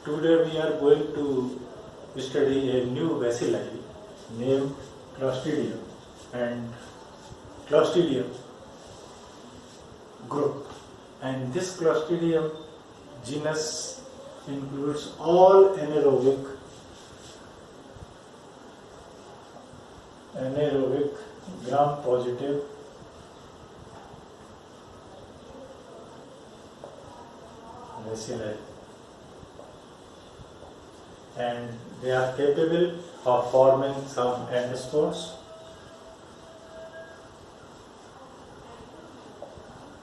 Today we are going to study a new bacilli named Clostridium and Clostridium group. And this Clostridium genus includes all anaerobic gram-positive bacilli, and they are capable of forming some endospores,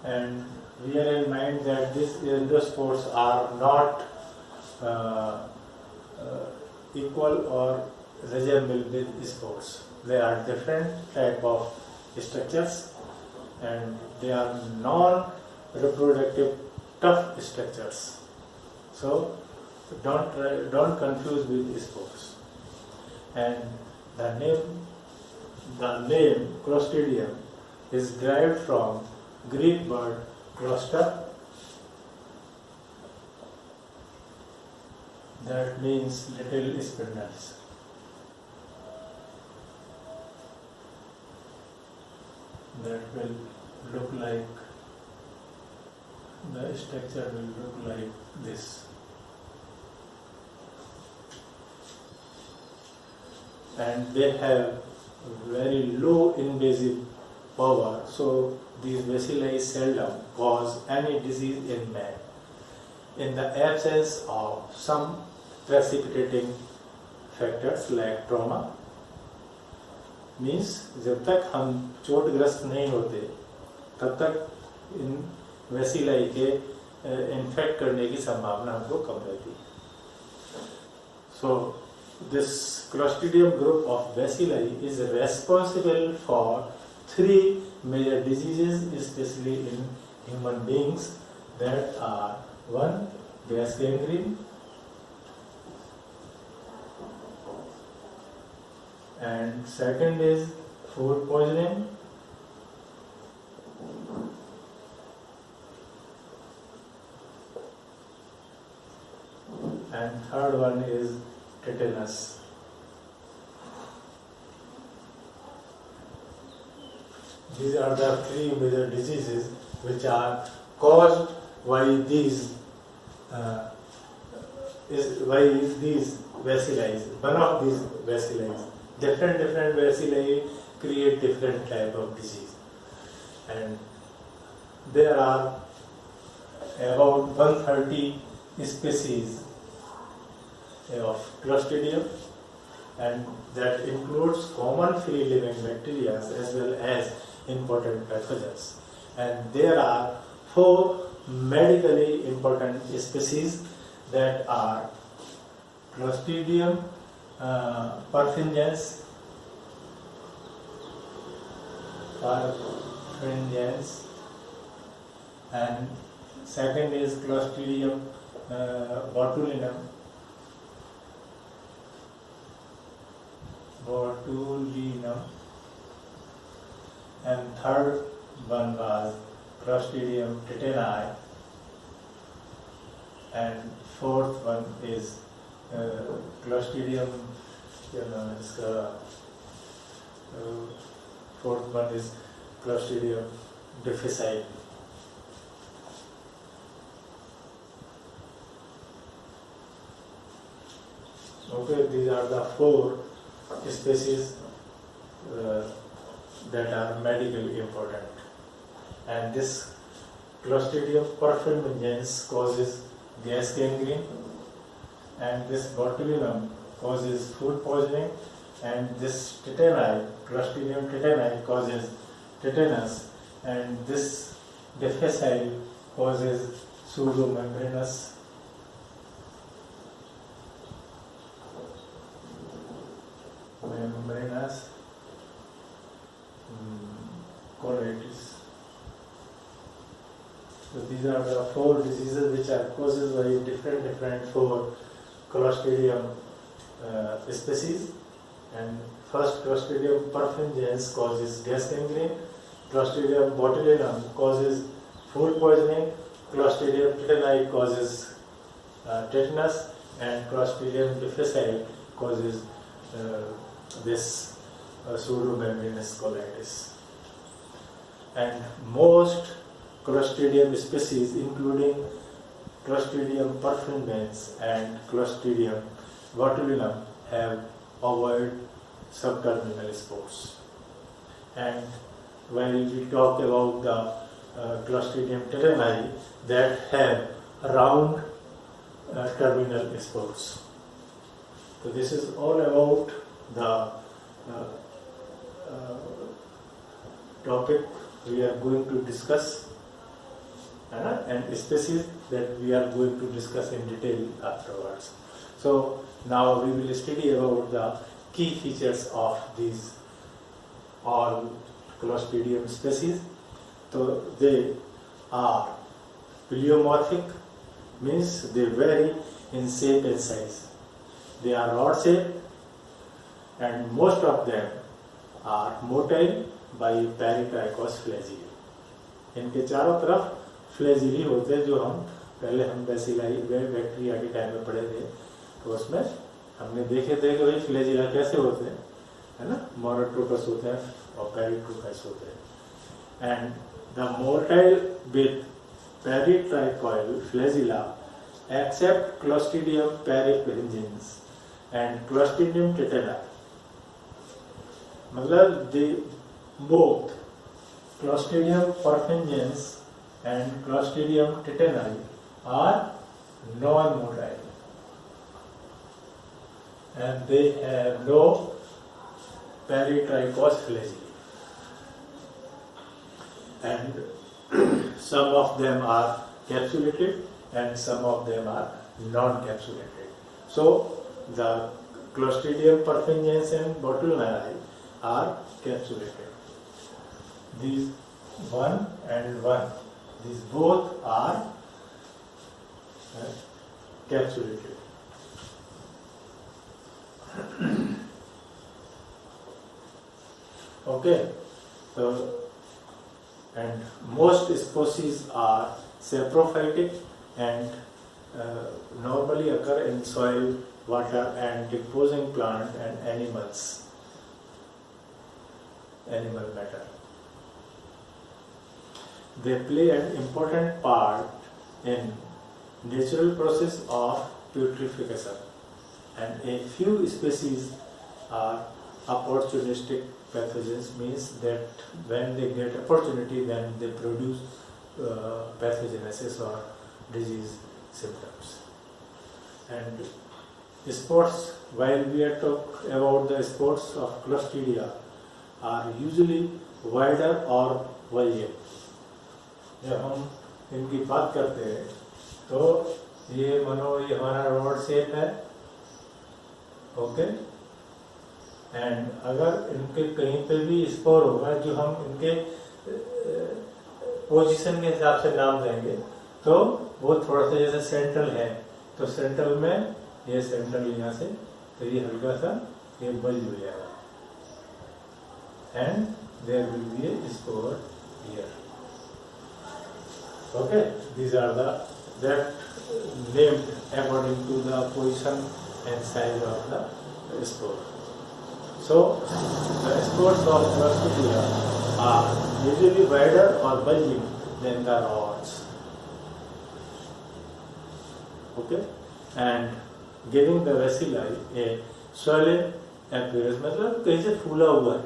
and bear in mind that these endospores are not equal or resemble with spores. They are different type of structures, and they are non-reproductive tough structures. So don't confuse with spores. And the name Clostridium is derived from Greek word closter, that means little spindles. That will look like, the structure will look like this. And they have very low invasive power, so these bacilli seldom cause any disease in man. In the absence of some precipitating factors like trauma, means जब तक हम चोटग्रस्त नहीं होते तब तक इन वैसिलाई के infect करने की संभावना हमको कम रहती है. So this clostridium group of bacilli is responsible for 3 major diseases, especially in human beings, that are 1. gas gangrene, and second is food poisoning, and third one is tetanus. These are the 3 major diseases which are caused by these bacilli. One of these bacilli. Different bacilli create different type of disease, and there are about 130 species of Clostridium, and that includes common free living bacteria as well as important pathogens. And there are 4 medically important species that are Clostridium perfringens, and second is Clostridium botulinum, and third one was Clostridium tetani, and fourth one is Clostridium, fourth one is Clostridium difficile. Okay, these are the 4 species that are medically important. And this Clostridium perfringens causes gas gangrene, and this botulinum causes food poisoning, and this tetani, Clostridium tetani, causes tetanus, and this difficile causes pseudomembranous colitis. So these are the 4 diseases which are caused by different 4 Clostridium species. And first, Clostridium perfringens causes gas gangrene, Clostridium botulinum causes food poisoning, Clostridium tetani causes tetanus, and Clostridium difficile causes this pseudomembranous colitis. And most Clostridium species, including Clostridium perfringens and Clostridium botulinum, have ovoid subterminal spores. And while we talk about the Clostridium tetani, that have round terminal spores. So this is all about the topic we are going to discuss, and species that we are going to discuss in detail afterwards. So now we will study about the key features of these all Clostridium species. So they are pleomorphic, means they vary in shape and size. They are rod shaped, and most of them are motile by peritrichous flagella. इनके चारों तरफ फ्लैजिली होते हैं, जो हम पहले हम bacilli bacteria के टाइम में पढ़े थे, तो उसमें हमने देखे थे कि भाई फ्लैजिला कैसे होते हैं, है ना, मोनोट्रोपस होते हैं और पेरिट्रोपस होते हैं. And the motile with peritrichoid flagella except Clostridium perfringens and Clostridium tetani. मतलब they both Clostridium perfringens and Clostridium tetani are non-motile, and they have no peritrichous flagella, and some of them are capsulated and some of them are non-capsulated. So the Clostridium perfringens and botulinum are capsulated. These one and one, these both are capsulated. Okay, so and most species are saprophytic and normally occur in soil, water and decomposing plant and animal matter. They play an important part in natural process of putrefaction, and a few species are opportunistic pathogens, means that when they get opportunity then they produce pathogenesis or disease symptoms. And spores, while we are talking about the spores of Clostridia, are usually wider or volume. जब हम इनकी बात करते हैं तो ये हमारा rod shape है, ओके, एंड अगर इनके कहीं पे भी स्पोर होगा, जो हम इनके पोजीशन के हिसाब से नाम देंगे, तो वो थोड़ा सा जैसे सेंट्रल है, तो सेंट्रल में ये सेंट्रल यहाँ से, तो ये हल्का सा ये बल्ज हो जाएगा, and there will be a spore here. Okay, these are that named according to the position and size of the spore. So the spores of Clostridia are usually wider or bulging than the rods. Okay, and giving the bacilli a swollen appearance, मतलब कहीं से फूला हुआ है,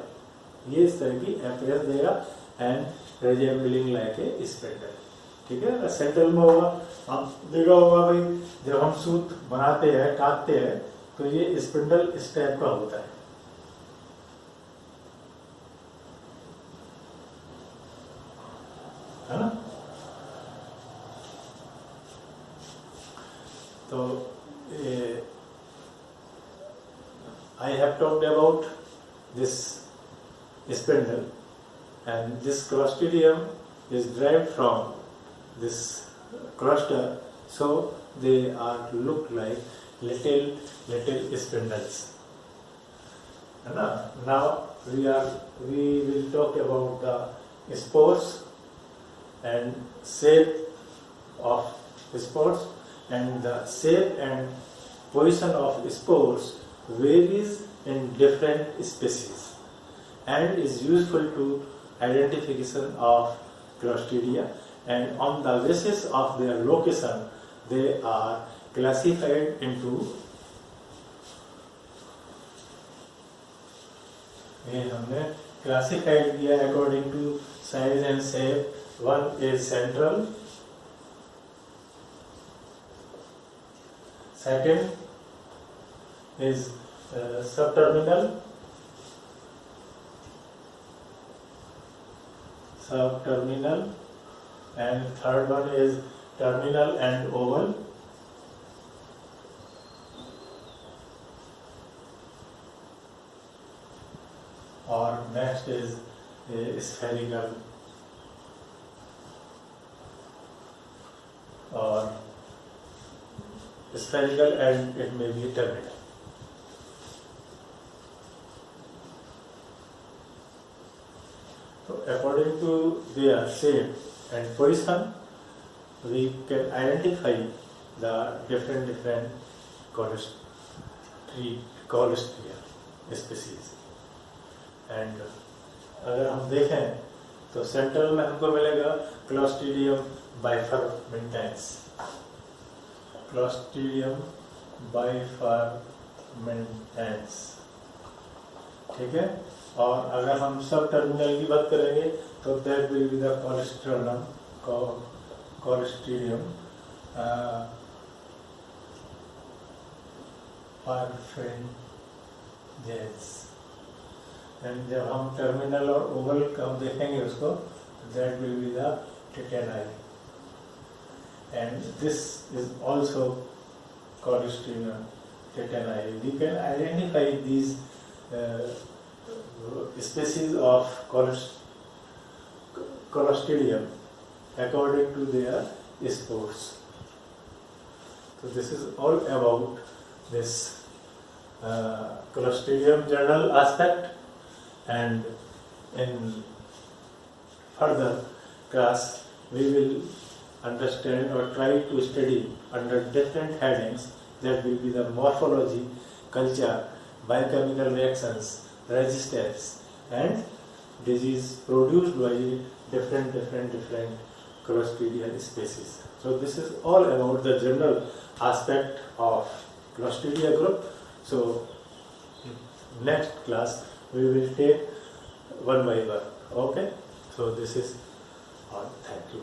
ये इस तरह की appearance देगा, and resembling like a spindle. ठीक है, सेंट्रल में होगा. आप देखा होगा भाई, जब हम सूत बनाते हैं, काटते हैं, तो ये स्पिंडल इस टाइप का होता है ना. तो I have talked about this spindle, and this Clostridium is derived from this cluster, so they are look like little spindles. Now we will talk about the spores and shape of spores and the shape and position of spores varies in different species and is useful to identification of Clostridia, and on the basis of their location they are classified into, ये हमने classified किया according to size and shape. One is central, second is subterminal, and third one is terminal and oval. Or next is spherical and it may be terminal. So according to their shape and position, we can identify the different Cholestria species. And अगर हम देखें तो central में हमको मिलेगा Clostridium बाइफरमेंटेंस, ठीक है। और अगर हम सब टर्मिनल की बात करेंगे तो that will be the Cholestridum perfringens। And जब हम टर्मिनल और ओवल का हम देखेंगे उसको, that will be the tetani, and this is also Cholestridum tetani. We can identify these species of Cholestridum according to their spores. So this is all about this Cholestridum general aspect. And in further class we will understand or try to study under different headings, that will be the morphology, culture, biochemical reactions, resistance and disease produced by different Clostridial species. So this is all about the general aspect of Clostridia group. So next class we will take one by one. Okay, so this is all. Thank you.